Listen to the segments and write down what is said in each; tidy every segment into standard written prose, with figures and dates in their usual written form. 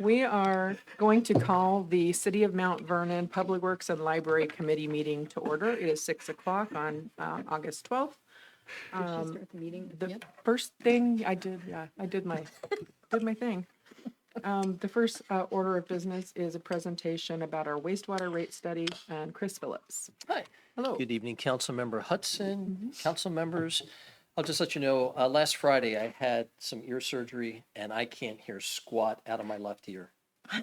We are going to call the City of Mount Vernon Public Works and Library Committee meeting to order. It is 6 o'clock on August 12th. Did she start the meeting The yet? first thing I did, I did my thing. The first order of business is a presentation about our wastewater rate study, and Chris Phillips. Hi. Hello. Good evening, Councilmember Hudson, council members. I'll just let you know, last Friday I had some ear surgery and I can't hear squat out of my left ear.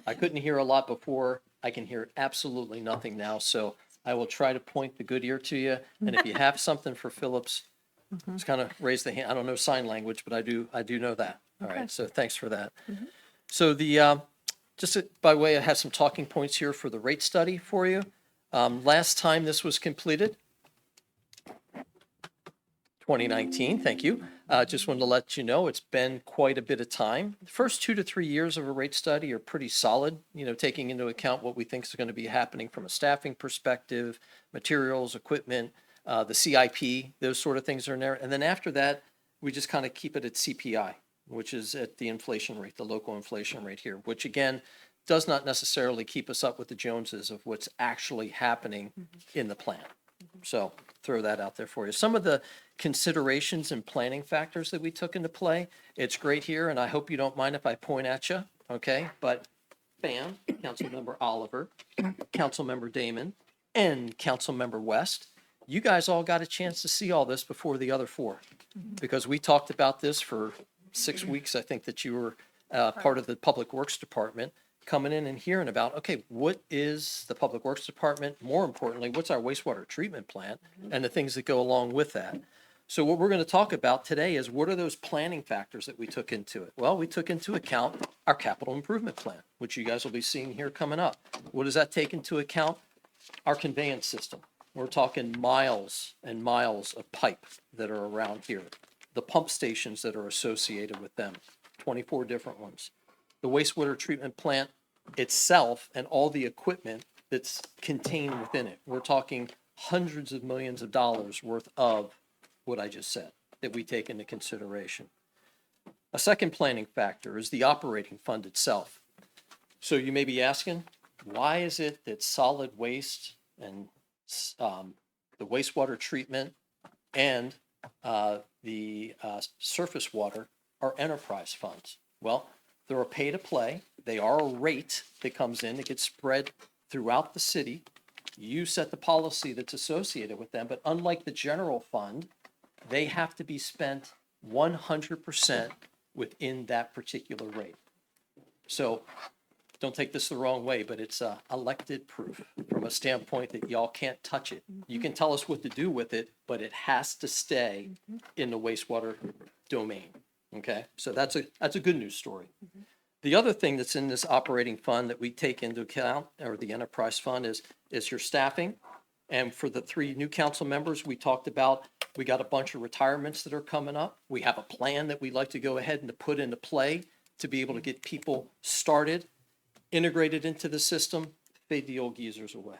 I couldn't hear a lot before. I can hear absolutely nothing now. So I will try to point the good ear to you. And if you have something for Phillips, just kind of raise the hand. I don't know sign language, but I do know that. All Okay. right. So thanks for that. So just by way, I have some talking points here for the rate study for you. Last time this was completed, 2019, thank you. Just wanted to let you know it's been quite a bit of time. The first 2 to 3 years of a rate study are pretty solid, taking into account what we think is going to be happening from a staffing perspective, materials, equipment, the CIP, those sort of things are in there. And then after that, we just kind of keep it at CPI, which is at the inflation rate, the local inflation rate here, which again, does not necessarily keep us up with the Joneses of what's actually happening in the plan. So throw that out there for you. Some of the considerations and planning factors that we took into play, it's great here, and I hope you don't mind if I point at you, okay? But bam, Councilmember Oliver, Councilmember Damon, and Councilmember West, you guys all got a chance to see all this before the other four, because we talked about this for 6 weeks. I think that you were part of the Public Works Department, coming in and hearing about, okay, what is the Public Works Department? More importantly, what's our wastewater treatment plant and the things that go along with that? So what we're going to talk about today is what are those planning factors that we took into it? Well, we took into account our capital improvement plan, which you guys will be seeing here coming up. What does that take into account? Our conveyance system. We're talking miles and miles of pipe that are around here. The pump stations that are associated with them, 24 different ones. The wastewater treatment plant itself and all the equipment that's contained within it. We're talking hundreds of millions of dollars worth of what I just said that we take into consideration. A second planning factor is the operating fund itself. So you may be asking, why is it that solid waste and the wastewater treatment and the surface water are enterprise funds? Well, they're a pay-to-play. They are a rate that comes in. It gets spread throughout the city. You set the policy that's associated with them, but unlike the general fund, they have to be spent 100% within that particular rate. So don't take this the wrong way, but it's elected proof from a standpoint that y'all can't touch it. You can tell us what to do with it, but it has to stay in the wastewater domain. Okay, so that's a good news story. The other thing that's in this operating fund that we take into account, or the enterprise fund, is your staffing. And for the 3 new council members, we talked about, we got a bunch of retirements that are coming up. We have a plan that we'd like to go ahead and to put into play to be able to get people started, integrated into the system, fade the old geezers away.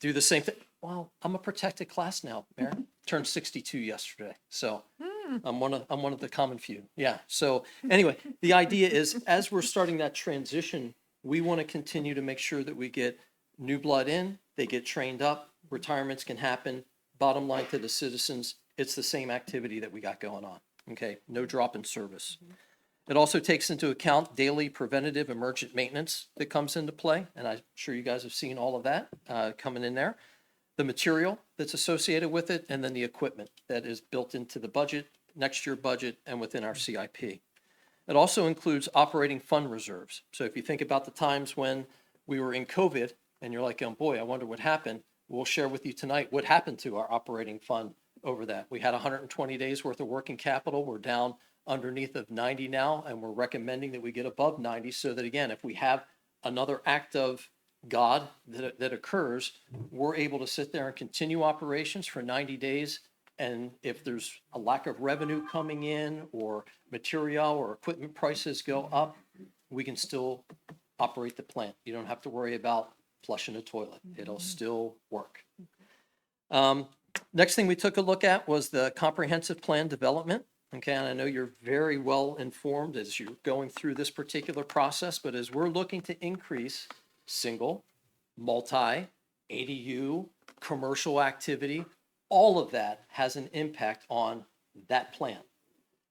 Do the same thing. Well, I'm a protected class now, Mayor. Turned 62 yesterday, so I'm one of the common few. Yeah. So anyway, the idea is as we're starting that transition, we want to continue to make sure that we get new blood in, they get trained up, retirements can happen. Bottom line to the citizens, it's the same activity that we got going on. Okay, no drop in service. It also takes into account daily preventative emergent maintenance that comes into play, and I'm sure you guys have seen all of that coming in there. The material that's associated with it, and then the equipment that is built into the budget, next year budget, and within our CIP. It also includes operating fund reserves. So if you think about the times when we were in COVID, and you're like, oh boy, I wonder what happened. We'll share with you tonight what happened to our operating fund over that. We had 120 days worth of working capital. We're down underneath of 90 now, and we're recommending that we get above 90 so that, again, if we have another act of God that occurs, we're able to sit there and continue operations for 90 days. And if there's a lack of revenue coming in or material or equipment prices go up, we can still operate the plant. You don't have to worry about flushing a toilet. It'll still work. Next thing we took a look at was the comprehensive plan development. Okay, and I know you're very well informed as you're going through this particular process, but as we're looking to increase single, multi, ADU, commercial activity, all of that has an impact on that plan.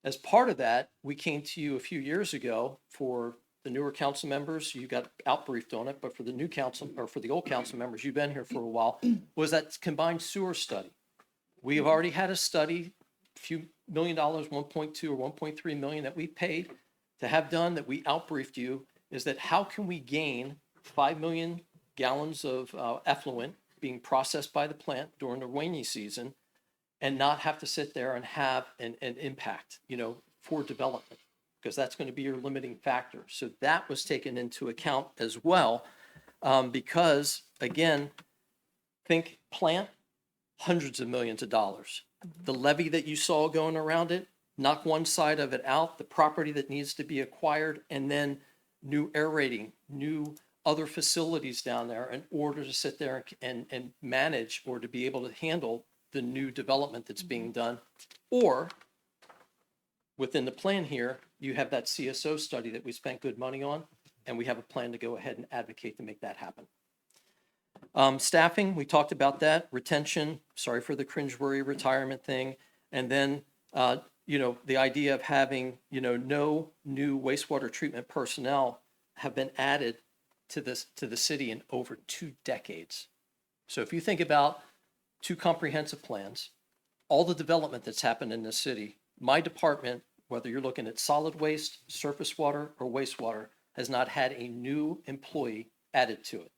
As part of that, we came to you a few years ago for the newer council members, you got outbriefed on it, but for the new council, or for the old council members, you've been here for a while, was that combined sewer study. We have already had a study, a few $1 million, 1.2 or 1.3 million that we paid to have done, that we outbriefed you, is that how can we gain 5 million gallons of effluent being processed by the plant during the rainy season and not have to sit there and have an impact, for development, because that's going to be your limiting factor. So that was taken into account as well, because again, think plant, hundreds of millions of dollars. The levee that you saw going around it, knock one side of it out, the property that needs to be acquired, and then new aerating, new other facilities down there in order to sit there and manage, or to be able to handle the new development that's being done. Or within the plan here, you have that CSO study that we spent good money on, and we have a plan to go ahead and advocate to make that happen. Staffing, we talked about that. Retention, sorry for the cringeworthy retirement thing. And then, the idea of having, no new wastewater treatment personnel have been added to the city in over 2 decades. So if you think about 2 comprehensive plans, all the development that's happened in this city, my department, whether you're looking at solid waste, surface water, or wastewater, has not had a new employee added to it.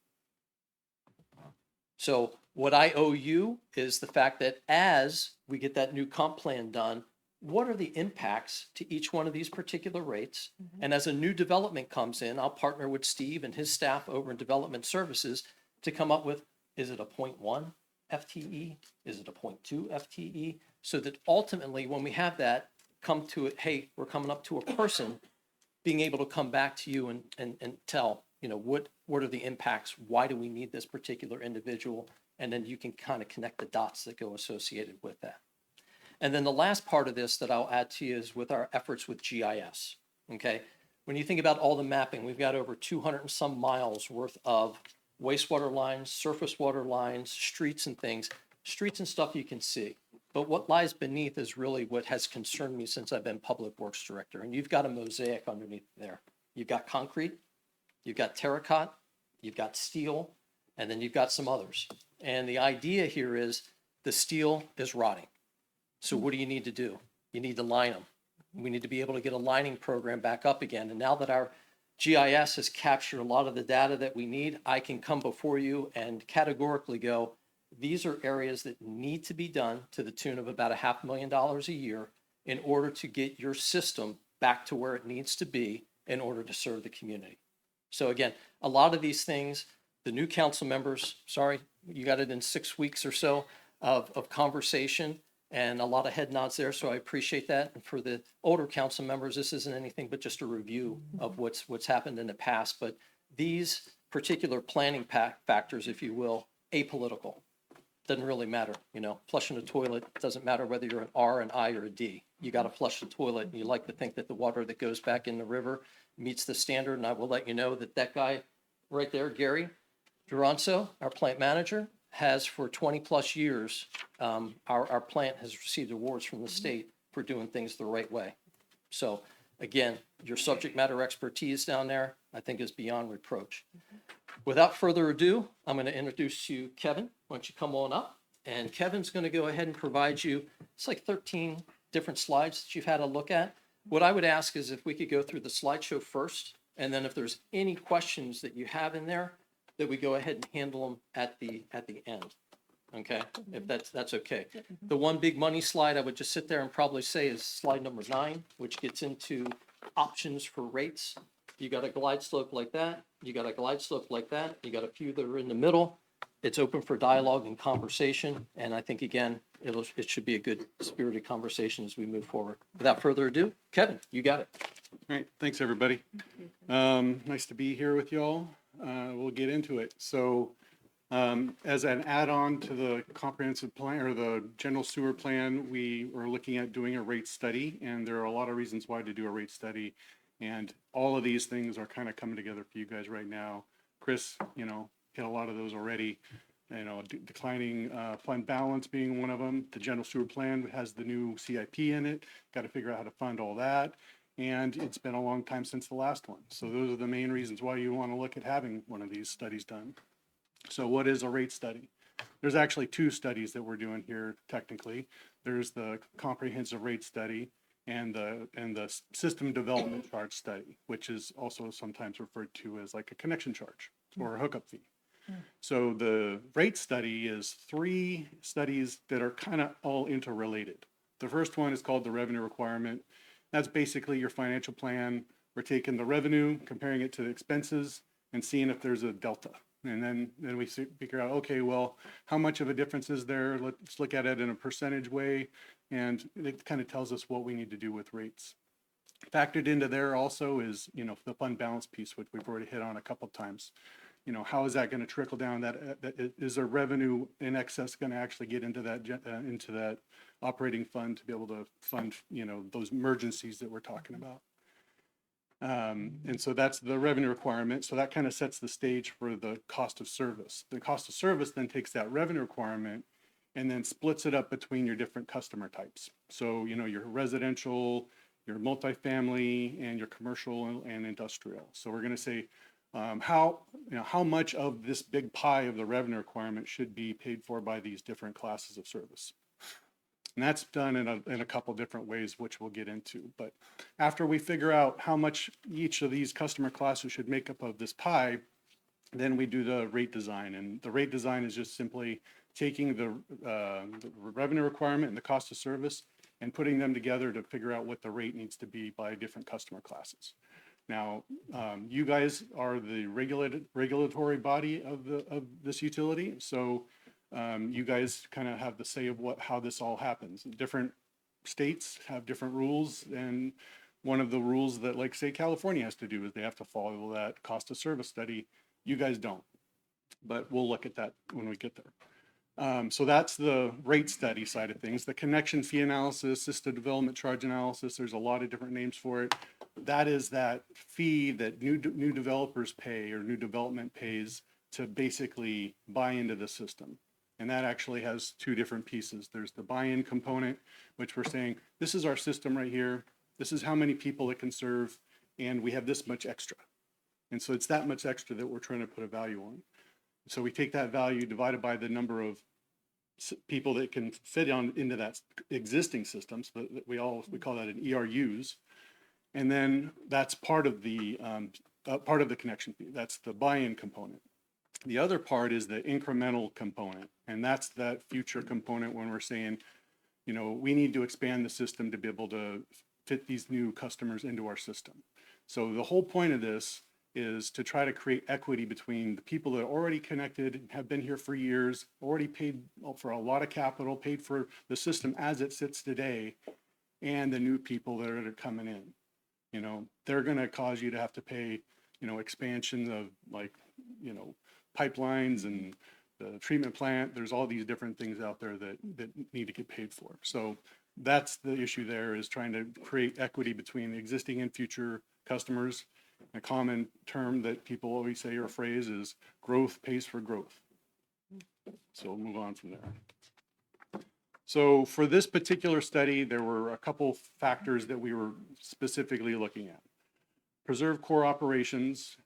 So what I owe you is the fact that as we get that new comp plan done, what are the impacts to each one of these particular rates? And as a new development comes in, I'll partner with Steve and his staff over in development services to come up with, is it a 0.1 FTE? Is it a 0.2 FTE? So that ultimately, when we have that come to it, hey, we're coming up to a person, being able to come back to you and tell, what are the impacts? Why do we need this particular individual? And then you can kind of connect the dots that go associated with that. And then the last part of this that I'll add to you is with our efforts with GIS, okay? When you think about all the mapping, we've got over 200 and some miles worth of wastewater lines, surface water lines, streets and things. Streets and stuff you can see. But what lies beneath is really what has concerned me since I've been Public Works Director. And you've got a mosaic underneath there. You've got concrete, you've got terracotta, you've got steel, and then you've got some others. And the idea here is the steel is rotting. So what do you need to do? You need to line them. We need to be able to get a lining program back up again. And now that our GIS has captured a lot of the data that we need, I can come before you and categorically go, these are areas that need to be done to the tune of about $500,000 a year in order to get your system back to where it needs to be in order to serve the community. So again, a lot of these things, the new council members, sorry, you got it in 6 weeks or so of conversation and a lot of head nods there. So I appreciate that. And for the older council members, this isn't anything but just a review of what's happened in the past. But these particular planning factors, if you will, apolitical. Doesn't really matter, flushing a toilet doesn't matter whether you're an R, an I, or a D. You got to flush the toilet, and you like to think that the water that goes back in the river meets the standard. And I will let you know that guy right there, Gary Duranzo, our plant manager, has for 20 plus years, our plant has received awards from the state for doing things the right way. So again, your subject matter expertise down there, I think, is beyond reproach. Without further ado, I'm going to introduce you, Kevin. Why don't you come on up? And Kevin's going to go ahead and provide you, it's like 13 different slides that you've had a look at. What I would ask is if we could go through the slideshow first, and then if there's any questions that you have in there, that we go ahead and handle them at the end. Okay, if that's okay. The one big money slide I would just sit there and probably say is slide number 9, which gets into options for rates. You got a glide slope like that. You got a glide slope like that. You got a few that are in the middle. It's open for dialogue and conversation. And I think, again, it should be a good spirited conversation as we move forward. Without further ado, Kevin, you got it. All right, thanks everybody. Nice to be here with y'all. We'll get into it. So As an add-on to the comprehensive plan or the general sewer plan, we were looking at doing a rate study, and there are a lot of reasons why to do a rate study. And all of these things are kind of coming together for you guys right now. Chris, hit a lot of those already. Declining fund balance being one of them. The general sewer plan has the new CIP in it. Got to figure out how to fund all that. And it's been a long time since the last one. So those are the main reasons why you want to look at having one of these studies done. So what is a rate study? There's actually two studies that we're doing here technically. There's the comprehensive rate study and the system development charge study, which is also sometimes referred to as like a connection charge or a hookup fee. So the rate study is three studies that are kind of all interrelated. The first one is called the revenue requirement. That's basically your financial plan. We're taking the revenue, comparing it to the expenses, and seeing if there's a delta. And then we figure out, okay, well, how much of a difference is there? Let's look at it in a percentage way. And it kind of tells us what we need to do with rates. Factored into there also is, the fund balance piece, which we've already hit on a couple of times. How is that going to trickle down? Is there revenue in excess going to actually get into that operating fund to be able to fund, those emergencies that we're talking about? And so that's the revenue requirement. So that kind of sets the stage for the cost of service. The cost of service then takes that revenue requirement and then splits it up between your different customer types. So, your residential, your multifamily, and your commercial and industrial. So we're going to say how much of this big pie of the revenue requirement should be paid for by these different classes of service. And that's done in a couple different ways, which we'll get into. But after we figure out how much each of these customer classes should make up of this pie, then we do the rate design. And the rate design is just simply taking the revenue requirement and the cost of service and putting them together to figure out what the rate needs to be by different customer classes. Now, you guys are the regulatory body of this utility, so you guys kind of have the say of how this all happens. Different states have different rules, and one of the rules that, like, say, California has to do is they have to follow that cost of service study. You guys don't, but we'll look at that when we get there. So that's the rate study side of things. The connection fee analysis, system development charge analysis, there's a lot of different names for it. That is that fee that new developers pay or new development pays to basically buy into the system. And that actually has two different pieces. There's the buy-in component, which we're saying, this is our system right here. This is how many people it can serve, and we have this much extra. And so it's that much extra that we're trying to put a value on. So we take that value divided by the number of people that can fit into that existing system. So that we call that an ERUs. And then that's part of the connection fee. That's the buy-in component. The other part is the incremental component, and that's that future component when we're saying, we need to expand the system to be able to fit these new customers into our system. So the whole point of this is to try to create equity between the people that are already connected, have been here for years, already paid for a lot of capital, paid for the system as it sits today, and the new people that are coming in. They're going to cause you to have to pay, expansion of pipelines and the treatment plant. There's all these different things out there that need to get paid for. So that's the issue there, is trying to create equity between existing and future customers. A common term that people always say or phrase is growth pays for growth. So we'll move on from there. So for this particular study, there were a couple factors that we were specifically looking at. Preserve core operations.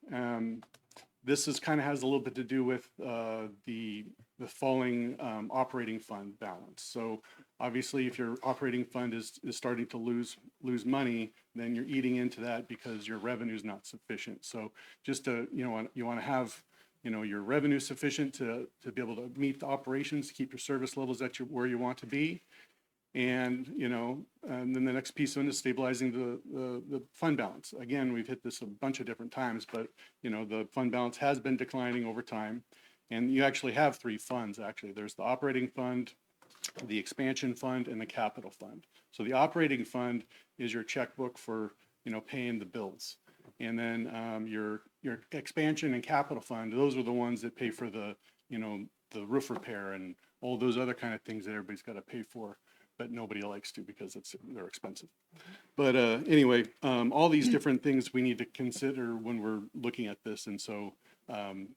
This has a little bit to do with the falling operating fund balance. So obviously, if your operating fund is starting to lose money, then you're eating into that because your revenue is not sufficient. So just to, you want to have your revenue sufficient to be able to meet the operations, keep your service levels where you want to be. And, and then the next piece of it is stabilizing the fund balance. Again, we've hit this a bunch of different times, but, the fund balance has been declining over time. And you actually have three funds, actually. There's the operating fund, the expansion fund, and the capital fund. So the operating fund is your checkbook for, paying the bills. And then your your expansion and capital fund, those are the ones that pay for the, the roof repair and all those other kind of things that everybody's got to pay for, but nobody likes to because they're expensive. But anyway, all these different things we need to consider when we're looking at this. And so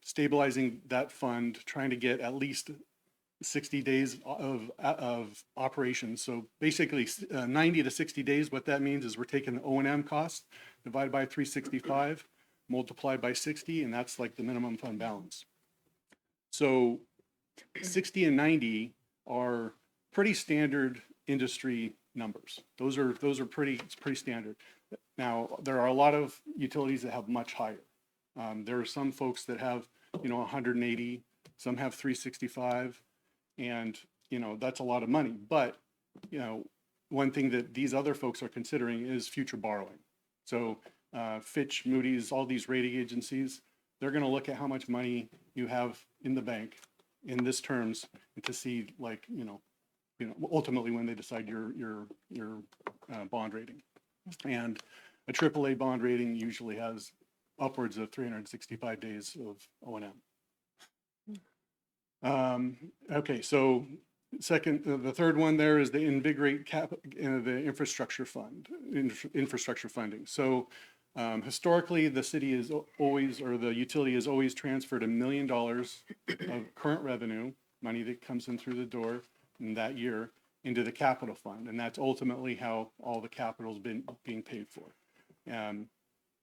stabilizing that fund, trying to get at least 60 days of operations. So basically 90 to 60 days, what that means is we're taking the O&M cost divided by 365, multiplied by 60, and that's like the minimum fund balance. So 60 and 90 are pretty standard industry numbers. Those are it's pretty standard. Now, there are a lot of utilities that have much higher. There are some folks that have, 180, some have 365, and, that's a lot of money. But, one thing that these other folks are considering is future borrowing. So Fitch, Moody's, all these rating agencies, they're going to look at how much money you have in the bank in this terms to see, like, ultimately when they decide your bond rating. And a AAA bond rating usually has upwards of 365 days of O&M. Okay, so the third one there is the invigorate the infrastructure fund, infrastructure funding. So historically, the city is always, or the utility has always transferred $1 million of current revenue, money that comes in through the door in that year, into the capital fund. And that's ultimately how all the capital's been being paid for.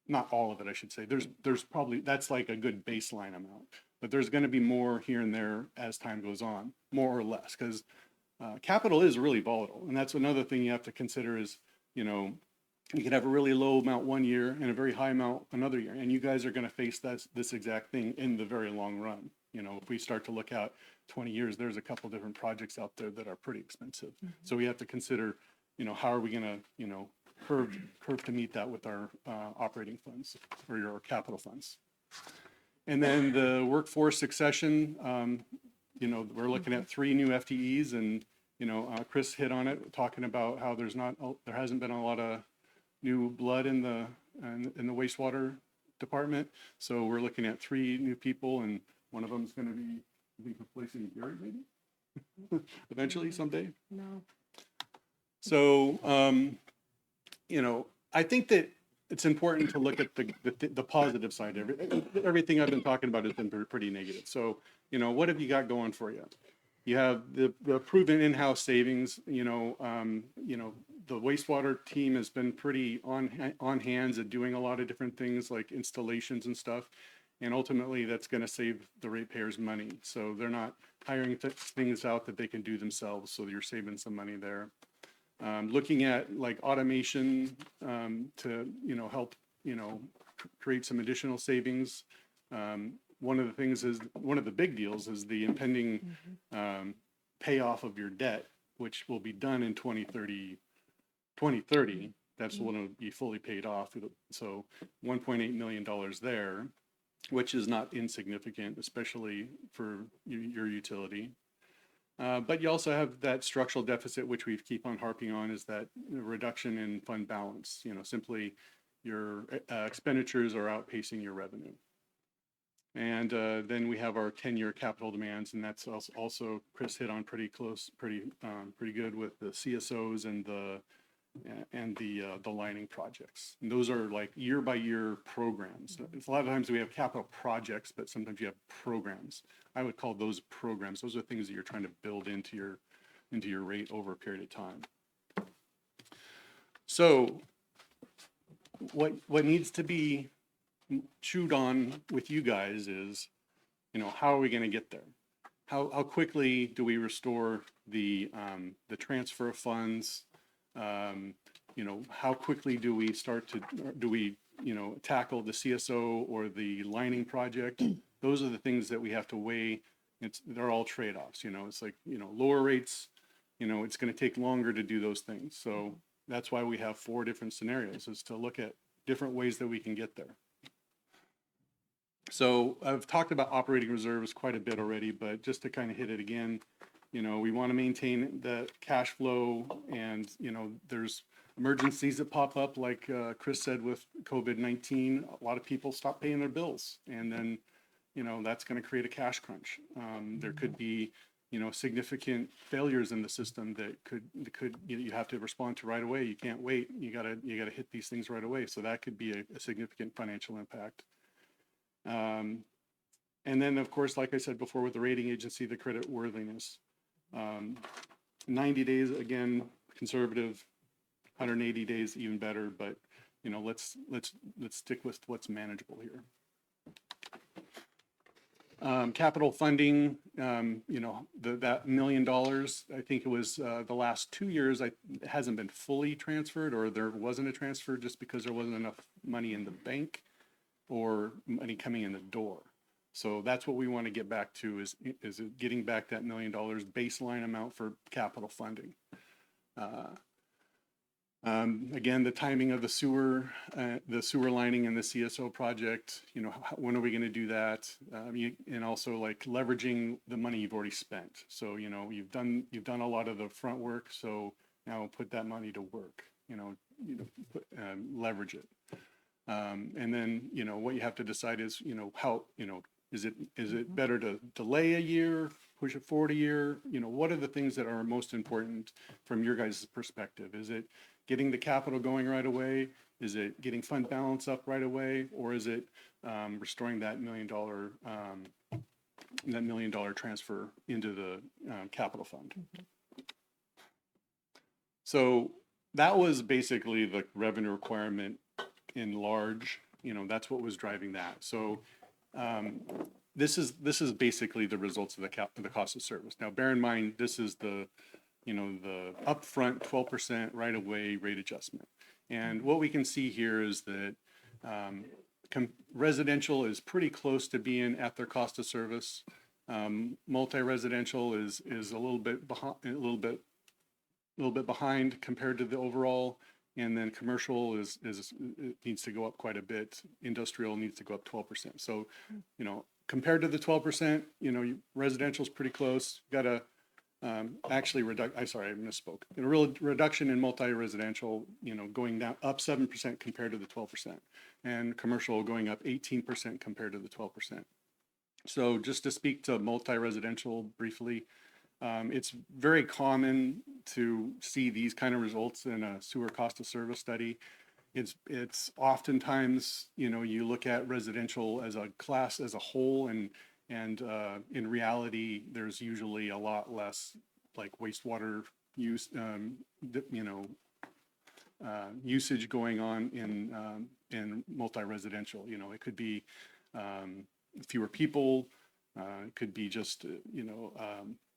Not all of it, I should say. There's probably, that's like a good baseline amount, but there's going to be more here and there as time goes on, more or less, because capital is really volatile. And that's another thing you have to consider is, you can have a really low amount one year and a very high amount another year. And you guys are going to face this exact thing in the very long run. If we start to look out 20 years, there's a couple different projects out there that are pretty expensive. Mm-hmm. So we have to consider, how are we going to, curve to meet that with our operating funds or your capital funds. And then the workforce succession, we're looking at 3 new FTEs, and Chris hit on it, talking about how there hasn't been a lot of new blood in the wastewater department. So we're looking at 3 new people, and one of them is going to be, I think, replacing Gary maybe eventually someday. No. So I think that it's important to look at the positive side. Everything I've been talking about has been pretty negative. So, what have you got going for you? You have the proven in-house savings. The wastewater team has been pretty on hands at doing a lot of different things like installations and stuff. And ultimately, that's going to save the ratepayers money. So they're not hiring things out that they can do themselves. So you're saving some money there. Looking at like automation to help create some additional savings. One of the big deals is the impending payoff of your debt, which will be done in 2030. That's when it'll be fully paid off. So $1.8 million there, which is not insignificant, especially for your utility. But you also have that structural deficit, which we keep on harping on, is that reduction in fund balance. Simply your expenditures are outpacing your revenue. And then we have our 10-year capital demands, and that's also Chris hit on pretty good with the CSOs and the lining projects. And those are like year-by-year programs. A lot of times we have capital projects, but sometimes you have programs. I would call those programs. Those are things that you're trying to build into your rate over a period of time. So what needs to be chewed on with you guys is, how are we going to get there? How quickly do we restore the transfer of funds? How quickly do we tackle the CSO or the lining project? Those are the things that we have to weigh. They're all trade-offs. It's like, lower rates, it's going to take longer to do those things. So that's why we have 4 different scenarios, is to look at different ways that we can get there. So I've talked about operating reserves quite a bit already, but just to kind of hit it again, You know, we want to maintain the cash flow and, you know, there's emergencies that pop up, like Chris said with COVID-19, a lot of people stop paying their bills. And then, you know, that's going to create a cash crunch. There could be, you know, significant failures in the system that you have to respond to right away. You can't wait. You gotta hit these things right away. So that could be a significant financial impact. And then, of course, like I said before, with the rating agency, the credit worthiness. 90 days, again, conservative. 180 days, even better. But you know, let's stick with what's manageable here. Capital funding, you know, that $1 million, I think it was the last 2 years, it hasn't been fully transferred, or there wasn't a transfer just because there wasn't enough money in the bank or money coming in the door. So that's what we want to get back to is getting back that $1 million baseline amount for capital funding. Again, the timing of the sewer lining and the CSO project, you know, when are we going to do that? And also like leveraging the money you've already spent. So, you know, you've done a lot of the front work. So now put that money to work, leverage it. And then, you know, what you have to decide is, you know, how, you know, is it better to delay a year, push it forward a year? You know, what are the things that are most important from your guys' perspective? Is it getting the capital going right away? Is it getting fund balance up right away? Or is it restoring that $1 million transfer into the capital fund? So that was basically the revenue requirement in large. You know, that's what was driving that. So this is basically the results of the cost of service. Now, bear in mind, this is the upfront 12% right away rate adjustment. And what we can see here is that residential is pretty close to being at their cost of service. Multi-residential is a little bit behind compared to the overall. And then commercial it needs to go up quite a bit. Industrial needs to go up 12%. So, you know, compared to the 12%, you know, residential is pretty close. Got a actually I misspoke. A real reduction in multi-residential, you know, going down up 7% compared to the 12%, and commercial going up 18% compared to the 12%. So just to speak to multi-residential briefly. It's very common to see these kind of results in a sewer cost of service study. It's oftentimes, you know, you look at residential as a class as a whole, and in reality, there's usually a lot less like wastewater use, usage going on in multi-residential. You know, it could be fewer people, it could be just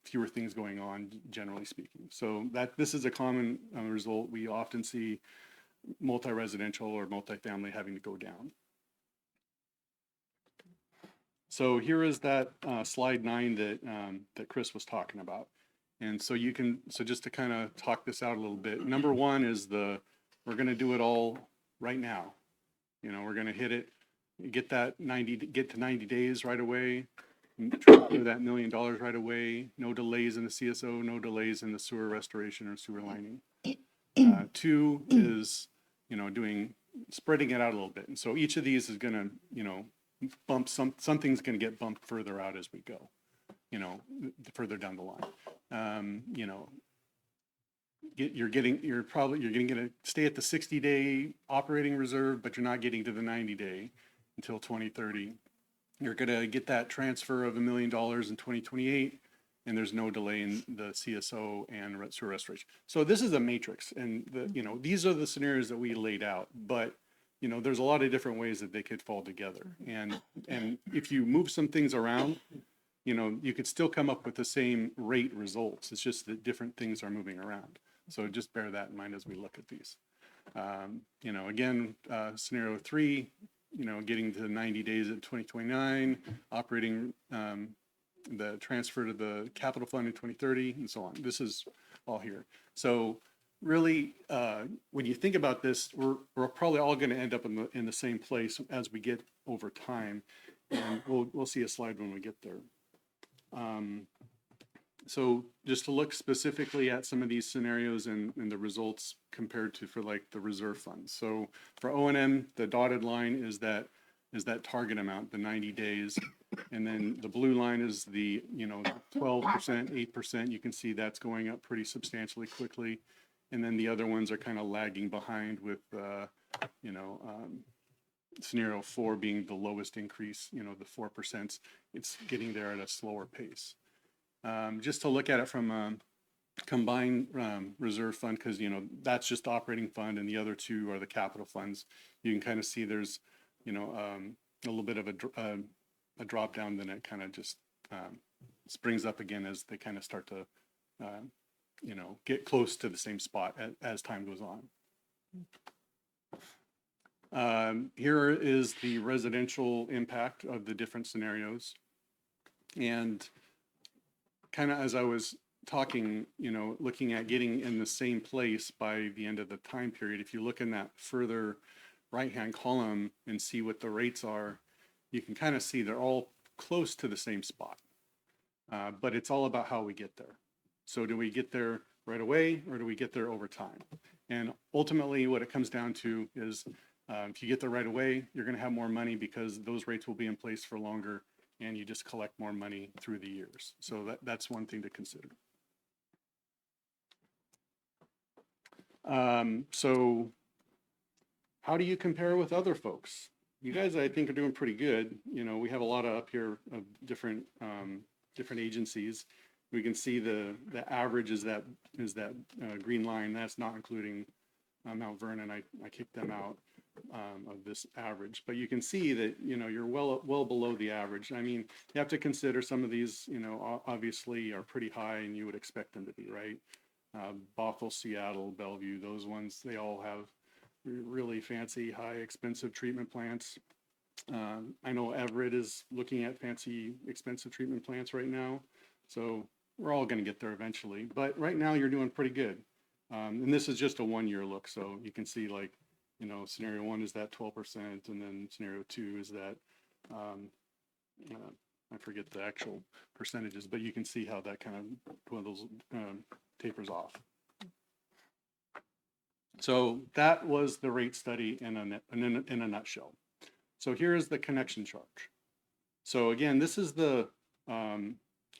fewer things going on, generally speaking. So this is a common result. We often see multi-residential or multifamily having to go down. So here is that slide 9 that Chris was talking about. And so just to kind of talk this out a little bit, number one is we're going to do it all right now. You know, we're going to hit it, get to 90 days right away. Transfer that $1 million right away. No delays in the CSO, no delays in the sewer restoration or sewer lining. 2 is, you know, spreading it out a little bit. And so each of these is going to, you know, bump something's going to get bumped further out as we go, you know, further down the line. You know, you're going to stay at the 60-day operating reserve, but you're not getting to the 90-day until 2030. You're going to get that transfer of $1 million in 2028, and there's no delay in the CSO and sewer restoration. So this is a matrix, and you know, these are the scenarios that we laid out. But you know, there's a lot of different ways that they could fall together, and if you move some things around, you know, you could still come up with the same rate results. It's just that different things are moving around. So just bear that in mind as we look at these. You know, again, scenario 3. You know, getting to 90 days at 2029, operating the transfer to the capital fund in 2030, and so on. This is all here. So really, when you think about this, we're probably all going to end up in the same place as we get over time, and we'll see a slide when we get there. So just to look specifically at some of these scenarios and the results compared to for like the reserve funds. So for O and M, the dotted line is that target amount, the 90 days. And then the blue line is the, 12%, 8%. You can see that's going up pretty substantially quickly. And then the other ones are kind of lagging behind with, scenario 4 being the lowest increase, the 4%. It's getting there at a slower pace. Just to look at it from a combined reserve fund, because, that's just the operating fund and the other two are the capital funds. You can kind of see there's, a little bit of a drop down, then it kind of just springs up again as they kind of start to, get close to the same spot as time goes on. Here is the residential impact of the different scenarios. And kind of as I was talking, looking at getting in the same place by the end of the time period, if you look in that further right-hand column and see what the rates are, you can kind of see they're all close to the same spot. But it's all about how we get there. So do we get there right away or do we get there over time? And ultimately what it comes down to is if you get there right away, you're going to have more money because those rates will be in place for longer and you just collect more money through the years. So that's one thing to consider. So how do you compare with other folks? You guys, I think, are doing pretty good. We have a lot of up here of different agencies. We can see the average is that green line. That's not including Mount Vernon. I kicked them out of this average, but you can see that you're well below the average. I mean, you have to consider some of these obviously are pretty high, and you would expect them to be, right? Bothell, Seattle, Bellevue, those ones, they all have really fancy, high, expensive treatment plants. I know Everett is looking at fancy, expensive treatment plants right now, so we're all going to get there eventually. But right now, you're doing pretty good. And this is just a one-year look, so you can see like, scenario 1 is that 12%, and then scenario 2 is that, I forget the actual percentages, but you can see how that kind of dwindles, tapers off. So that was the rate study in a nutshell. So here is the connection charge. So again, this is the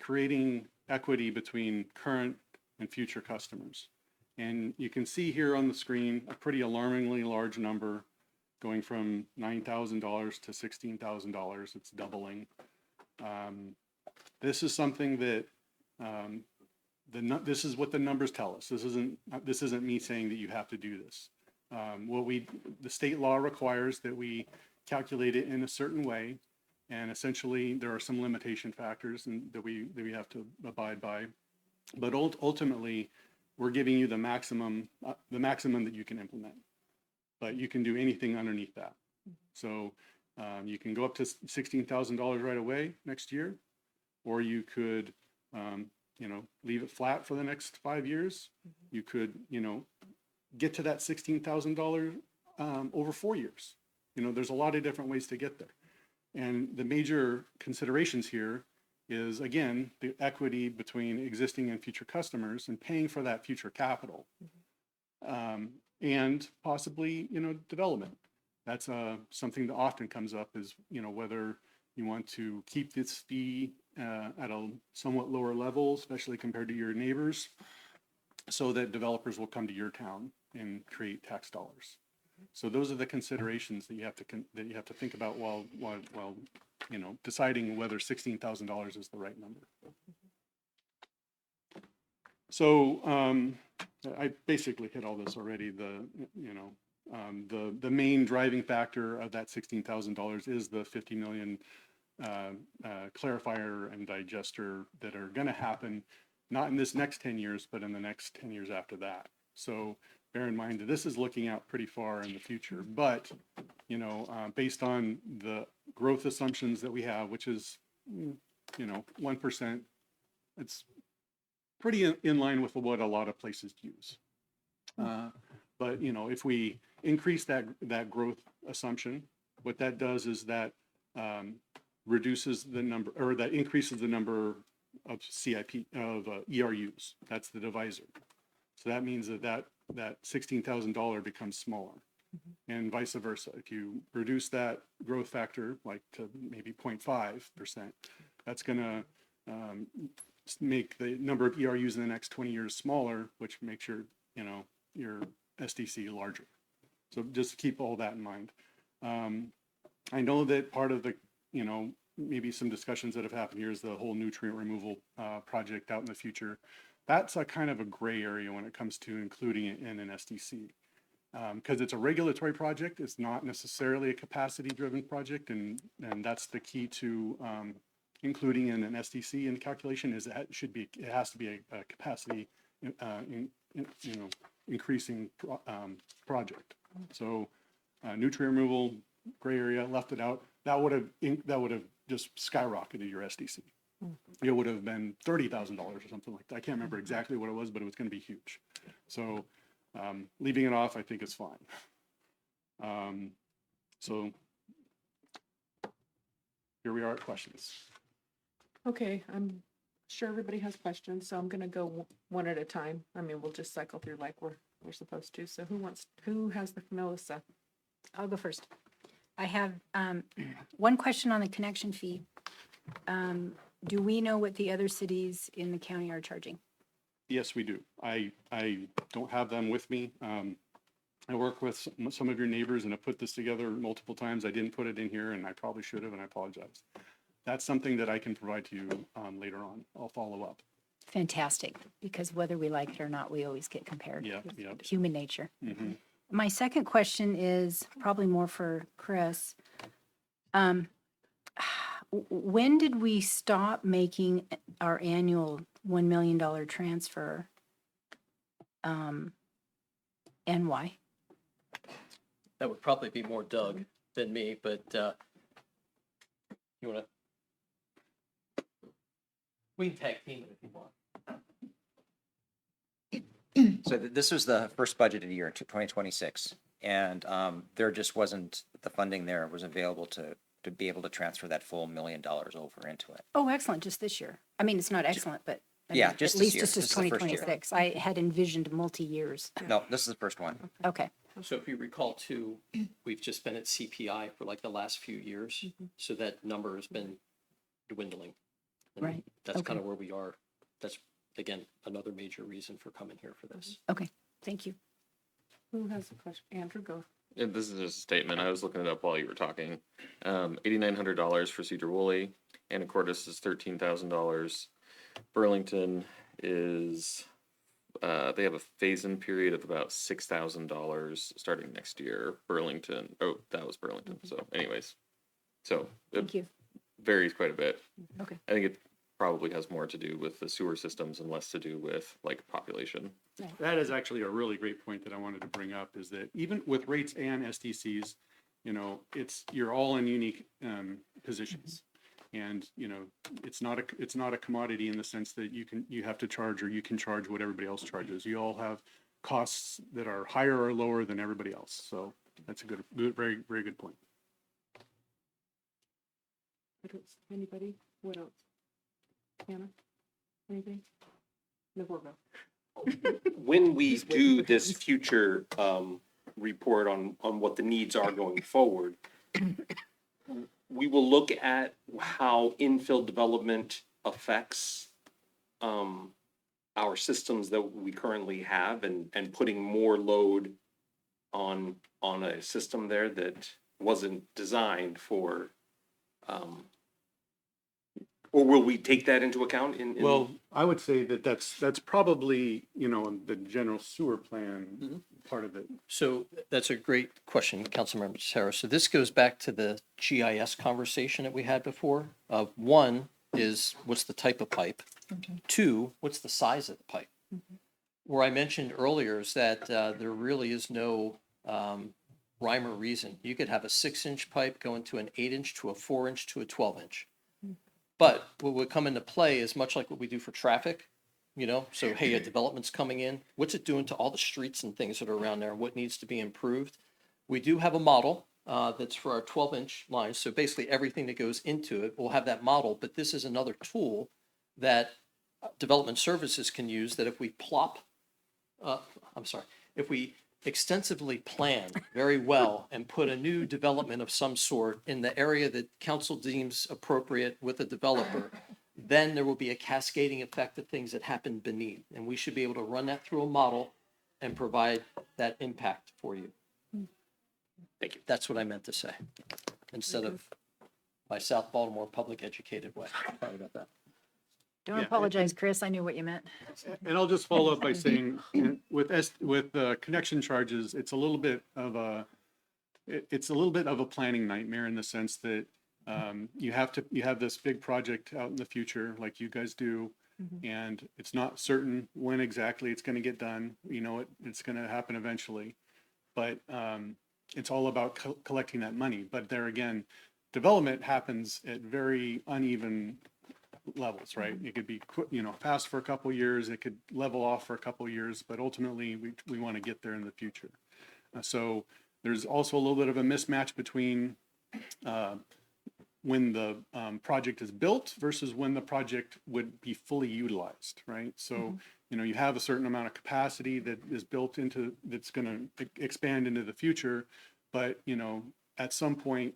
creating equity between current and future customers. And you can see here on the screen a pretty alarmingly large number going from $9,000 to $16,000. It's doubling. This is something that this is what the numbers tell us. This isn't me saying that you have to do this. The state law requires that we calculate it in a certain way, and essentially there are some limitation factors that we have to abide by. But ultimately, we're giving you the maximum that you can implement. But you can do anything underneath that. So you can go up to $16,000 right away next year, or you could leave it flat for the next 5 years. You could, get to that $16,000 over 4 years. There's a lot of different ways to get there. And the major considerations here is, again, the equity between existing and future customers and paying for that future capital. And possibly, development. That's something that often comes up is, whether you want to keep this fee at a somewhat lower level, especially compared to your neighbors, so that developers will come to your town and create tax dollars. So those are the considerations that you have to think about while deciding whether $16,000 is the right number. So I basically hit all this already. The main driving factor of that $16,000 is the 50 million clarifier and digester that are going to happen, not in this next 10 years, but in the next 10 years after that. So bear in mind that this is looking out pretty far in the future, but based on the growth assumptions that we have, which is 1%, it's pretty in line with what a lot of places use. But if we increase that growth assumption, what that does is that reduces the number, or that increases the number CIP, of ERUs. That's the divisor. So that means that $16,000 becomes smaller. And vice versa. If you reduce that growth factor, like to maybe 0.5%, that's going to make the number of ERUs in the next 20 years smaller, which makes your SDC larger. So just keep all that in mind. I know that part of the, maybe some discussions that have happened here is the whole nutrient removal project out in the future. That's a kind of a gray area when it comes to including it in an SDC. Because it's a regulatory project, it's not necessarily a capacity-driven project, and that's the key to including in an SDC in the calculation is it has to be a capacity, increasing project. So nutrient removal, gray area, left it out. That would have just skyrocketed your SDC. It would have been $30,000 or something like that. I can't remember exactly what it was, but it was going to be huge. So leaving it off, I think, is fine. So here we are at questions. Okay, I'm sure everybody has questions, so I'm gonna go one at a time. I mean, we'll just cycle through like we're supposed to. So who has the Melissa? I'll go first. I have one question on the connection fee. Do we know what the other cities in the county are charging? Yes, we do. I don't have them with me. I work with some of your neighbors and have put this together multiple times. I didn't put it in here and I probably should have, and I apologize. That's something that I can provide to you later on. I'll follow up. Fantastic, because whether we like it or not, we always get compared. Yeah, It's yeah. human nature. Mhm. My second question is probably more for Chris. When did we stop making our annual $1 million transfer? And why? That would probably be more Doug than me, but you want to? We can tag team it if you want. So this was the first budgeted year in 2026, and there just wasn't, the funding there was available to be able to transfer that full $1 million over into it. Oh, excellent, just this year. I mean, it's not excellent, but I Yeah, mean, just at this least year. just as This is the first year. 2026. I had envisioned multi-years. No, this is the first one. Okay, So if you recall too, we've just been at CPI for like the last few years, so that number has been dwindling. And Right, That's okay. kind of where we are. That's, again, another major reason for coming here for this. okay, thank you. Who has a question? Andrew, go. Yeah, this is just a statement. I was looking it up while you were talking. $8,900 for Cedar Woolley. Anacortes is $13,000. Burlington is, they have a phase-in period of about $6,000 starting next year. Burlington, oh, that was Burlington. So anyways, so it Thank you. varies quite a bit. Okay. I think it probably has more to do with the sewer systems and less to do with like population. That is actually a really great point that I wanted to bring up, is that even with rates and SDCs, you're all in unique positions. And, it's not a commodity in the sense that you have to charge, or you can charge what everybody else charges. You all have costs that are higher or lower than everybody else. So that's a good, very, very good point. Anybody? What else? Hannah? Anything? Navarro. When we do this future report on what the needs are going forward, we will look at how infill development affects our systems that we currently have, and putting more load on a system there that wasn't designed for, or will we take that into account in? Well, I would say that that's probably, the general sewer plan part of it. So that's a great question, Councilmember Sarah. So this goes back to the GIS conversation that we had before. One is, what's the type of pipe? Two, what's the size of the pipe? Where I mentioned earlier is that there really is no rhyme or reason. You could have a 6-inch pipe go into an 8-inch to a 4-inch to a 12-inch. But what would come into play is much like what we do for traffic, so hey, a development's coming in, what's it doing to all the streets and things that are around there? What needs to be improved? We do have a model that's for our 12-inch lines. So basically everything that goes into it, we'll have that model, but this is another tool that development services can use, that if we if we extensively plan very well and put a new development of some sort in the area that council deems appropriate with a developer, then there will be a cascading effect of things that happen beneath. And we should be able to run that through a model and provide that impact for you. Thank you. That's what I meant to say, instead of my South Baltimore public educated way. Sorry about that. Don't Yeah, apologize, Chris. I knew what you meant. And I'll just follow up by saying, with connection charges, it's a little bit of a planning nightmare in the sense that you have this big project out in the future, like you guys do, and it's not certain when exactly it's going to get done. You know, it's going to happen eventually, but it's all about collecting that money. But there again, development happens at very uneven levels, right? It could be, fast for a couple years, it could level off for a couple years, but ultimately we want to get there in the future. So there's also a little bit of a mismatch between when the project is built versus when the project would be fully utilized, right? So, you have a certain amount of capacity that is built into, that's going to expand into the future, but, at some point,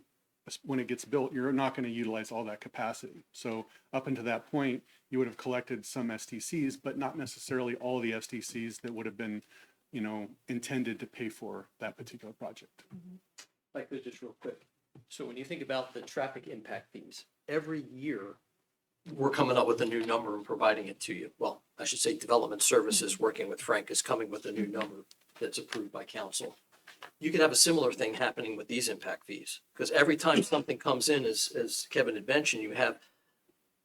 when it gets built, you're not going to utilize all that capacity. So up until that point, you would have collected some STCs, but not necessarily all the STCs that would have been, intended to pay for that particular project. Like this, just real quick. So when you think about the traffic impact fees, every year we're coming up with a new number and providing it to you. Well, I should say Development Services, working with Frank, is coming with a new number that's approved by council. You could have a similar thing happening with these impact fees, because every time something comes in, as Kevin had mentioned, you have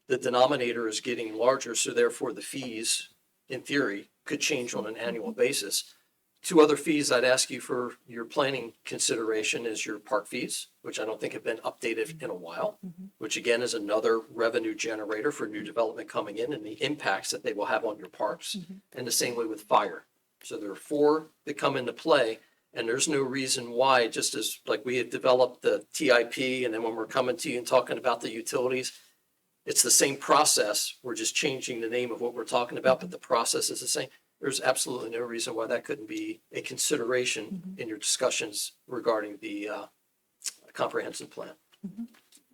the denominator is getting larger, so therefore the fees, in theory, could change on an annual basis. Two other fees I'd ask you for your planning consideration is your park fees, which I don't think have been updated in a while, which again is another revenue generator for new development coming in and the impacts that they will have on your parks. And the same way with fire. So there are four that come into play. And there's no reason why, just as like we had developed the TIP, and then when we're coming to you and talking about the utilities, it's the same process. We're just changing the name of what we're talking about, but the process is the same. There's absolutely no reason why that couldn't be a consideration in your discussions regarding the comprehensive plan.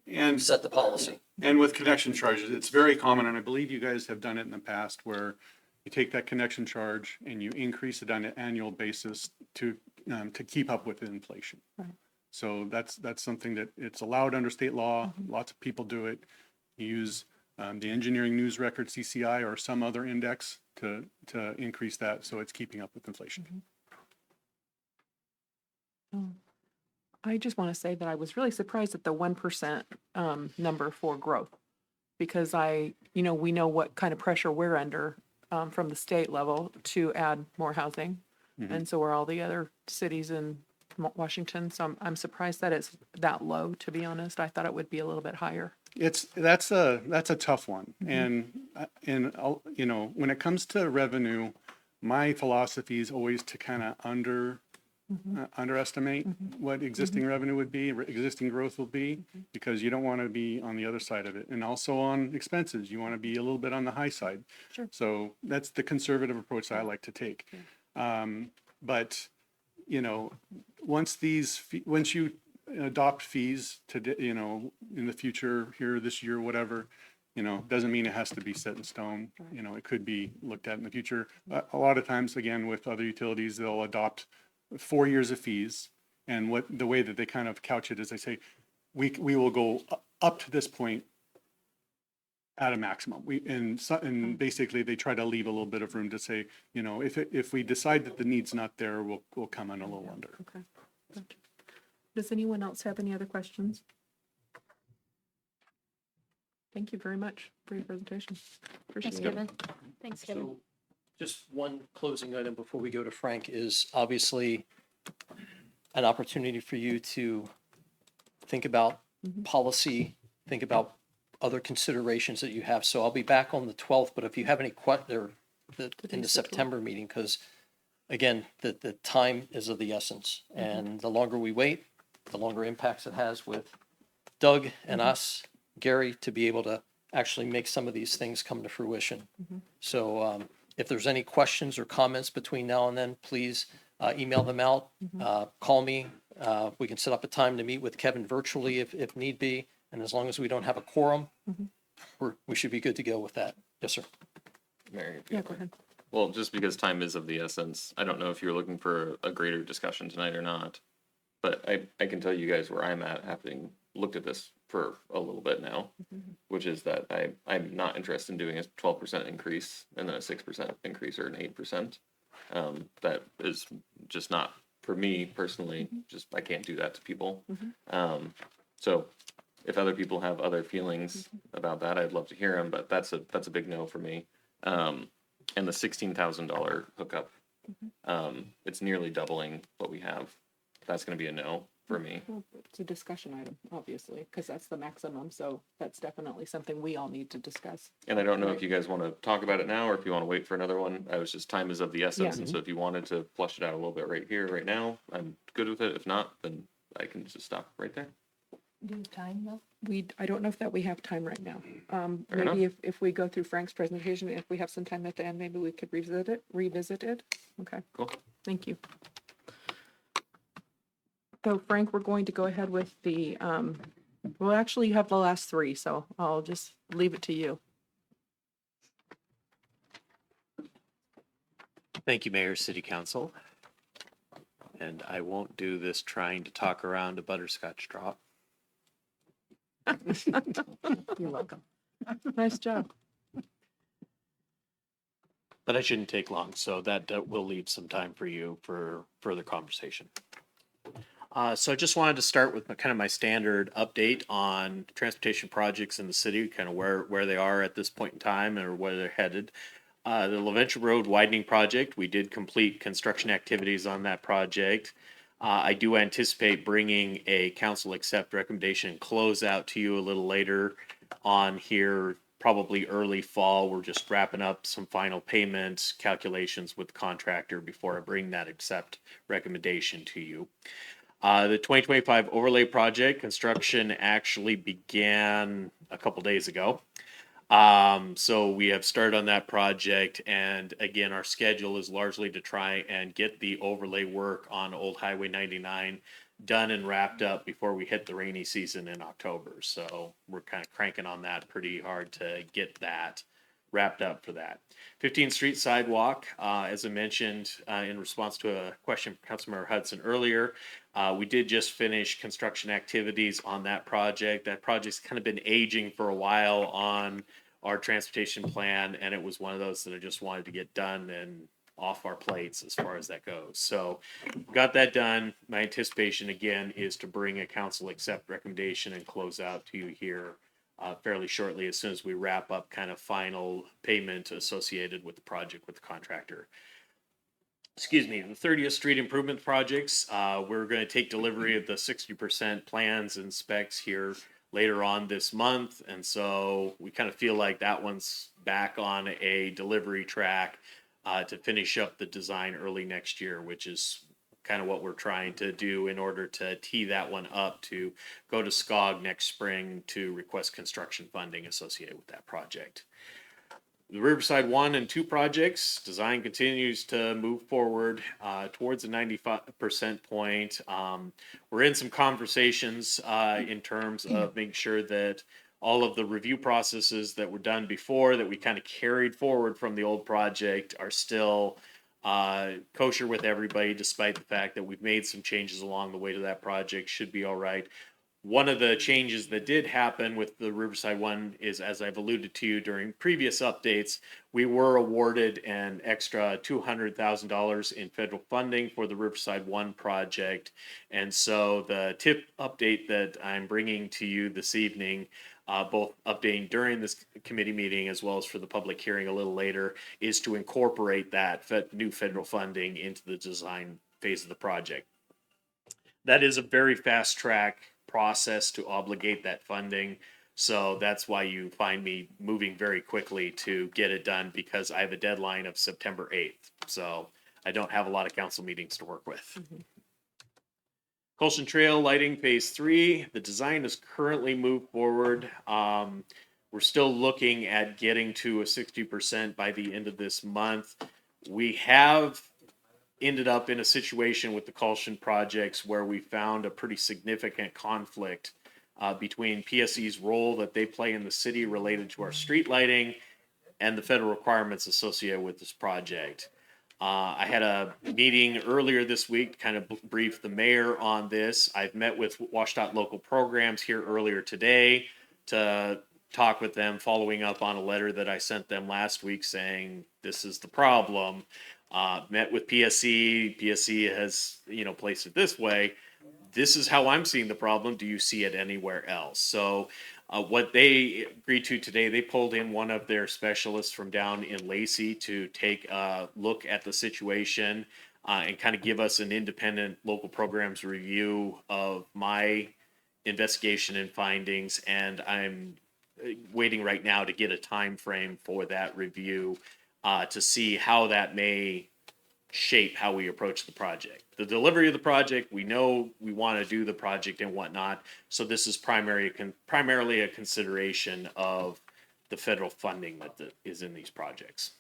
And Set the policy. And with connection charges, it's very common, and I believe you guys have done it in the past, where you take that connection charge and you increase it on an annual basis to keep up with inflation. Right. So that's something that it's allowed under state law. Lots of people do it. You use the Engineering News Record, CCI, or some other index to increase that, so it's keeping up with inflation. I just want to say that I was really surprised at the 1% number for growth, because we know what kind of pressure we're under from the state level to add more housing. And so are all the other cities in Washington. So I'm surprised that it's that low, to be honest. I thought it would be a little bit higher. That's a tough one. And when it comes to revenue, my philosophy is always to kind of underestimate what existing revenue would be, existing growth will be, because you don't want to be on the other side of it. And also on expenses, you want to be a little bit on the high side. Sure. So that's the conservative approach that I like to take. But once you adopt fees to, in the future, here, this year, whatever, doesn't mean it has to be set in stone. It could be looked at in the future. A lot of times, again, with other utilities, they'll adopt 4 years of fees. And the way that they kind of couch it is they say, we will go up to this point at a maximum. And basically they try to leave a little bit of room to say, if we decide that the need's not there, we'll come in a little under. Okay. Gotcha. Does anyone else have any other questions? Thank you very much for your presentation. Appreciate Thanks, it. Kevin. Thanks, Kevin. So just one closing item before we go to Frank is obviously an opportunity for you to think about policy, think about other considerations that you have. So I'll be back on the 12th, but if you have any questions in the September meeting, because again, the time is of the essence, and the longer we wait, the longer impacts it has with Doug and us, Gary, to be able to actually make some of these things come to fruition. So if there's any questions or comments between now and then, please email them out, call me. We can set up a time to meet with Kevin virtually if need be. And as long as we don't have a quorum, we should be good to go with that. Yes, sir. Mary, if you Yeah, have go one. ahead. Well, just because time is of the essence, I don't know if you're looking for a greater discussion tonight or not. But I can tell you guys where I'm at, having looked at this for a little bit now, which is that I'm not interested in doing a 12% increase and then a 6% increase or an 8%. That is just not, for me personally, just I can't do that to people. So if other people have other feelings about that, I'd love to hear them, but that's a big no for me. And the $16,000 hookup, it's nearly doubling what we have. That's going to be a no for me. Well, it's a discussion item, obviously, because that's the maximum. So that's definitely something we all need to discuss. And I don't know if you guys want to talk about it now or if you want to wait for another one. I was just, time is of the essence. Yeah. And so if you wanted to flush it out a little bit right here, right now, I'm good with it. If not, then I can just stop right there. Do you have time though? I don't know if that we have time right now. Fair Maybe if we go through Frank's presentation, if we have some time at the end, maybe we could revisit it. Okay, Cool. thank you. So Frank, we're going to go ahead with the, well, actually you have the last three, so I'll just leave it to you. Thank you, Mayor, City Council. And I won't do this trying to talk around a butterscotch drop. You're welcome. Nice job. But I shouldn't take long, so that will leave some time for you for further conversation. So I just wanted to start with kind of my standard update on transportation projects in the city, kind of where they are at this point in time or where they're headed. The LaVenture Road widening project, we did complete construction activities on that project. I do anticipate bringing a council accept recommendation and close out to you a little later on here, probably early fall. We're just wrapping up some final payment calculations with the contractor before I bring that accept recommendation to you. The 2025 overlay project construction actually began a couple days ago. So we have started on that project, and again, our schedule is largely to try and get the overlay work on Old Highway 99 done and wrapped up before we hit the rainy season in October. So we're kind of cranking on that pretty hard to get that wrapped up for that. 15th Street sidewalk, as I mentioned in response to a question from Councilmember Hudson earlier, we did just finish construction activities on that project. That project's kind of been aging for a while on our transportation plan, and it was one of those that I just wanted to get done and off our plates as far as that goes. So got that done. My anticipation again is to bring a council accept recommendation and close out to you here fairly shortly as soon as we wrap up kind of final payment associated with the project with the contractor. Excuse me, the 30th Street improvement projects, we're going to take delivery of the 60% plans and specs here later on this month. And so we kind of feel like that one's back on a delivery track to finish up the design early next year, which is kind of what we're trying to do in order to tee that one up to go to SCOG next spring to request construction funding associated with that project. The Riverside 1 and 2 projects, design continues to move forward towards the 95% point. We're in some conversations in terms of making sure that all of the review processes that were done before that we kind of carried forward from the old project are still kosher with everybody, despite the fact that we've made some changes along the way to that project. Should be all right. One of the changes that did happen with the Riverside one is, as I've alluded to you during previous updates, we were awarded an extra $200,000 in federal funding for the Riverside one project. And so the tip update that I'm bringing to you this evening, both updating during this committee meeting as well as for the public hearing a little later, is to incorporate that new federal funding into the design phase of the project. That is a very fast track process to obligate that funding. So that's why you find me moving very quickly to get it done, because I have a deadline of September 8th. So I don't have a lot of council meetings to work with. Mm-hmm. Colson Trail lighting phase 3. The design is currently moved forward. We're still looking at getting to a 60% by the end of this month. We have ended up in a situation with the Colston projects where we found a pretty significant conflict between PSE's role that they play in the city related to our street lighting and the federal requirements associated with this project. I had a meeting earlier this week to kind of brief the mayor on this. I've met with WashDOT local programs here earlier today to talk with them, following up on a letter that I sent them last week saying this is the problem. Met with PSE. PSE has, placed it this way. This is how I'm seeing the problem. Do you see it anywhere else? So what they agreed to today, they pulled in one of their specialists from down in Lacey to take a look at the situation and kind of give us an independent local programs review of my investigation and findings. And I'm waiting right now to get a time frame for that review to see how that may shape how we approach the project. The delivery of the project, we know we want to do the project and whatnot. So this is primarily a consideration of the federal funding that is in these projects.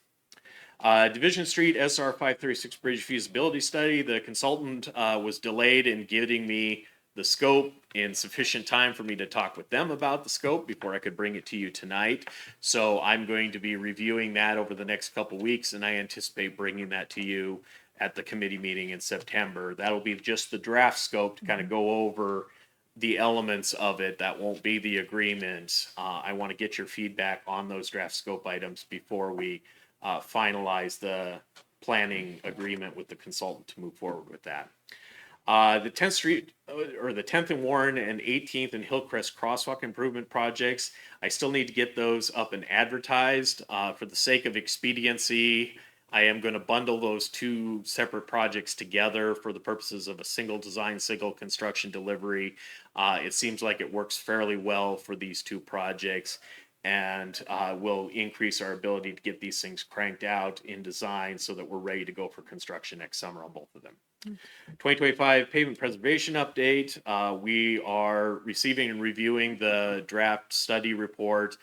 Division Street SR 536 Bridge Feasibility Study. The consultant was delayed in getting me the scope in sufficient time for me to talk with them about the scope before I could bring it to you tonight. So I'm going to be reviewing that over the next couple weeks, and I anticipate bringing that to you at the committee meeting in September. That'll be just the draft scope to kind of go over the elements of it. That won't be the agreement. I want to get your feedback on those draft scope items before we finalize the planning agreement with the consultant to move forward with that. The 10th Street, or the 10th and Warren and 18th and Hillcrest crosswalk improvement projects, I still need to get those up and advertised. For the sake of expediency, I am going to bundle those two separate projects together for the purposes of a single design, single construction delivery. It seems like it works fairly well for these two projects, and will increase our ability to get these things cranked out in design so that we're ready to go for construction next summer on both of them. 2025 pavement preservation update. We are receiving and reviewing the draft study report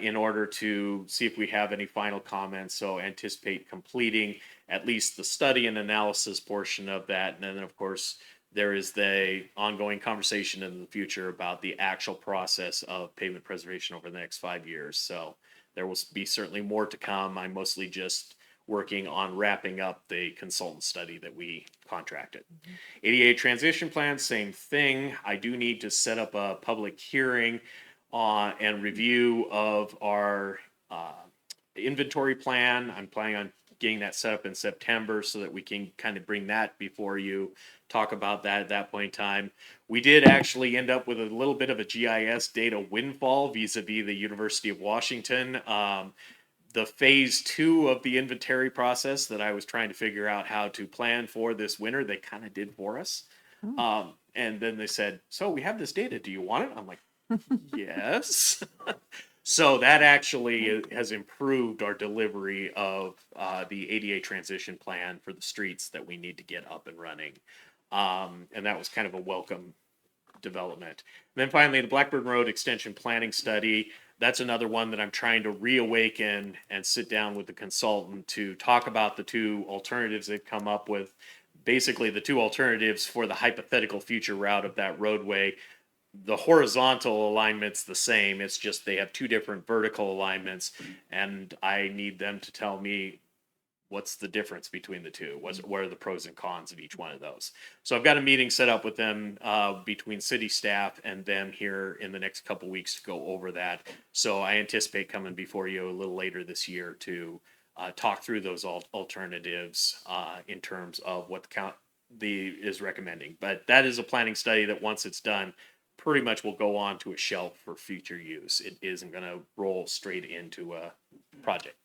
in order to see if we have any final comments. So anticipate completing at least the study and analysis portion of that. And then, of course, there is the ongoing conversation in the future about the actual process of pavement preservation over the next 5 years. So there will be certainly more to come. I'm mostly just working on wrapping up the consultant study that we contracted. ADA transition plan, same thing. I do need to set up a public hearing and review of our inventory plan. I'm planning on getting that set up in September so that we can kind of bring that before you, talk about that at that point in time. We did actually end up with a little bit of a GIS data windfall vis-a-vis the University of Washington. The phase 2 of the inventory process that I was trying to figure out how to plan for this winter, they kind of did for us. And then they said, so we have this data, do you want it? I'm like, yes. So that actually has improved our delivery of the ADA transition plan for the streets that we need to get up and running. And that was kind of a welcome development. And then finally, the Blackburn Road Extension Planning Study. That's another one that I'm trying to reawaken and sit down with the consultant to talk about the two alternatives they've come up with. Basically, the two alternatives for the hypothetical future route of that roadway. The horizontal alignment's the same. It's just they have two different vertical alignments, and I need them to tell me what's the difference between the two. What are the pros and cons of each one of those? So I've got a meeting set up with them between city staff and them here in the next couple weeks to go over that. So I anticipate coming before you a little later this year to talk through those alternatives in terms of what the is recommending. But that is a planning study that once it's done, pretty much will go on to a shelf for future use. It isn't going to roll straight into a project.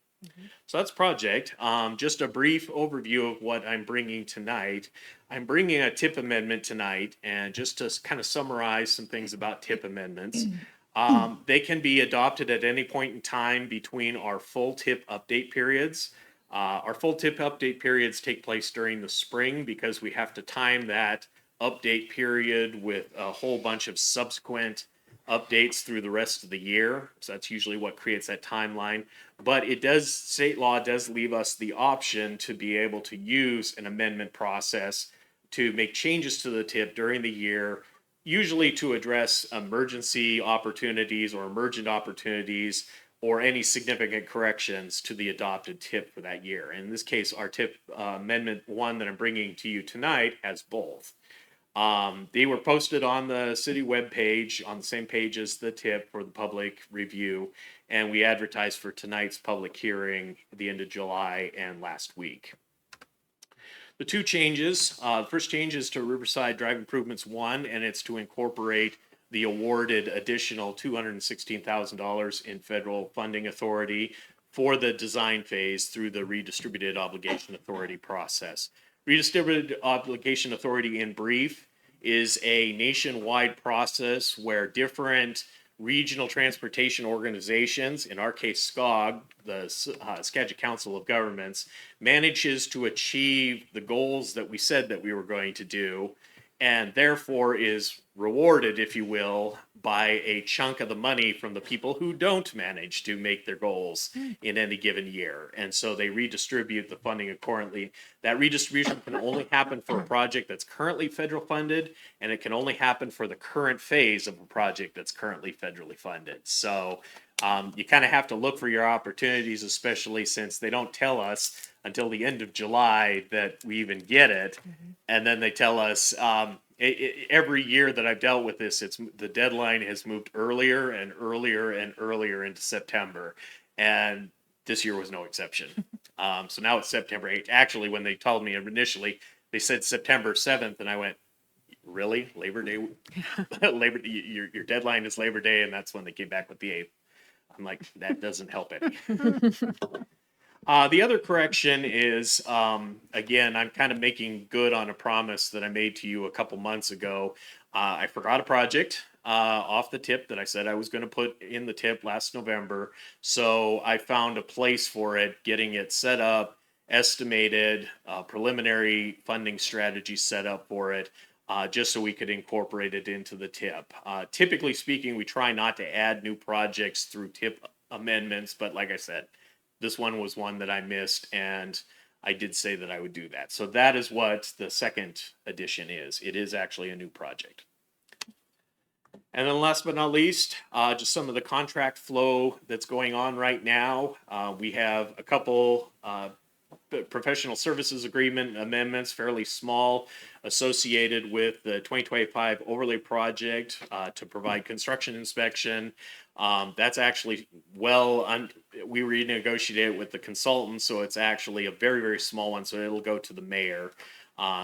So that's project. Just a brief overview of what I'm bringing tonight. I'm bringing a tip amendment tonight, and just to kind of summarize some things about tip amendments. They can be adopted at any point in time between our full tip update periods. Our full tip update periods take place during the spring because we have to time that update period with a whole bunch of subsequent updates through the rest of the year. So that's usually what creates that timeline. But it does, state law does leave us the option to be able to use an amendment process to make changes to the tip during the year, usually to address emergency opportunities or emergent opportunities or any significant corrections to the adopted tip for that year. In this case, our tip amendment one that I'm bringing to you tonight has both. They were posted on the city webpage on the same page as the tip for the public review, and we advertised for tonight's public hearing at the end of July and last week. The two changes, the first change is to Riverside Drive Improvements 1, and it's to incorporate the awarded additional $216,000 in federal funding authority for the design phase through the redistributed obligation authority process. Redistributed obligation authority, in brief, is a nationwide process where different regional transportation organizations, in our case SCOG, the Skagit Council of Governments, manages to achieve the goals that we said that we were going to do, and therefore is rewarded, if you will, by a chunk of the money from the people who don't manage to make their goals in any given year. And so they redistribute the funding accordingly. That redistribution can only happen for a project that's currently federal funded, and it can only happen for the current phase of a project that's currently federally funded. So you kind of have to look for your opportunities, especially since they don't tell us until the end of July that we even get it. And then they tell us every year that I've dealt with this, the deadline has moved earlier and earlier and earlier into September. And this year was no exception. So now it's September 8th. Actually, when they told me initially, they said September 7th, and I went, really? Labor Day? Your deadline is Labor Day, and that's when they came back with the 8th. I'm like, that doesn't help any. The other correction is, again, I'm kind of making good on a promise that I made to you a couple months ago. I forgot a project off the tip that I said I was going to put in the tip last November. So I found a place for it, getting it set up, estimated, preliminary funding strategy set up for it, just so we could incorporate it into the tip. Typically speaking, we try not to add new projects through tip amendments, but like I said, this one was one that I missed, and I did say that I would do that. So that is what the second addition is. It is actually a new project. And then last but not least, just some of the contract flow that's going on right now. We have a couple professional services agreement amendments, fairly small, associated with the 2025 overlay project to provide construction inspection. That's actually we renegotiated with the consultant, so it's actually a very, very small one, so it'll go to the mayor.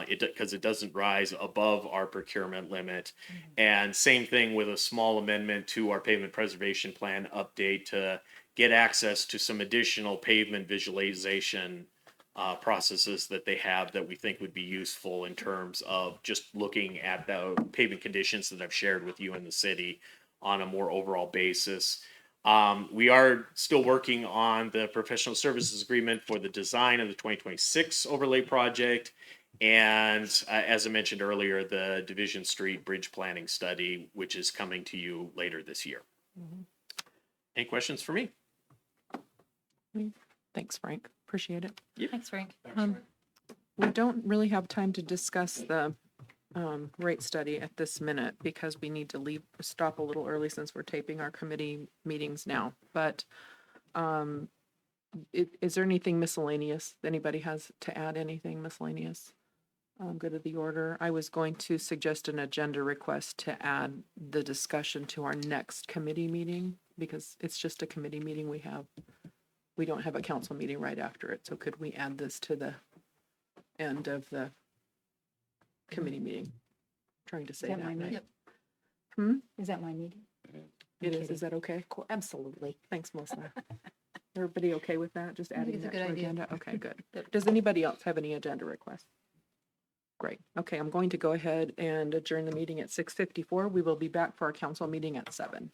Because it doesn't rise above our procurement limit. And same thing with a small amendment to our pavement preservation plan update to get access to some additional pavement visualization processes that they have that we think would be useful in terms of just looking at the pavement conditions that I've shared with you in the city on a more overall basis. We are still working on the professional services agreement for the design of the 2026 overlay project. And as I mentioned earlier, the Division Street Bridge Planning Study, which is coming to you later this year. Any questions for me? Thanks, Frank. Appreciate it. Thanks, Frank. We don't really have time to discuss the rate study at this minute because we need to stop a little early since we're taping our committee meetings now. But is there anything miscellaneous? Anybody has to add anything miscellaneous? Good of the order. I was going to suggest an agenda request to add the discussion to our next committee meeting because it's just a committee meeting we have. We don't have a council meeting right after it. So could we add this to the end of the committee meeting? Trying to say that right. Is that my meeting? It is. Is that okay? Absolutely. Thanks, Melissa. Everybody okay with that? Just adding it's a that to good idea. agenda? Okay, good. Does anybody else have any agenda requests? Great. Okay, I'm going to go ahead and adjourn the meeting at 6:54. We will be back for our council meeting at 7.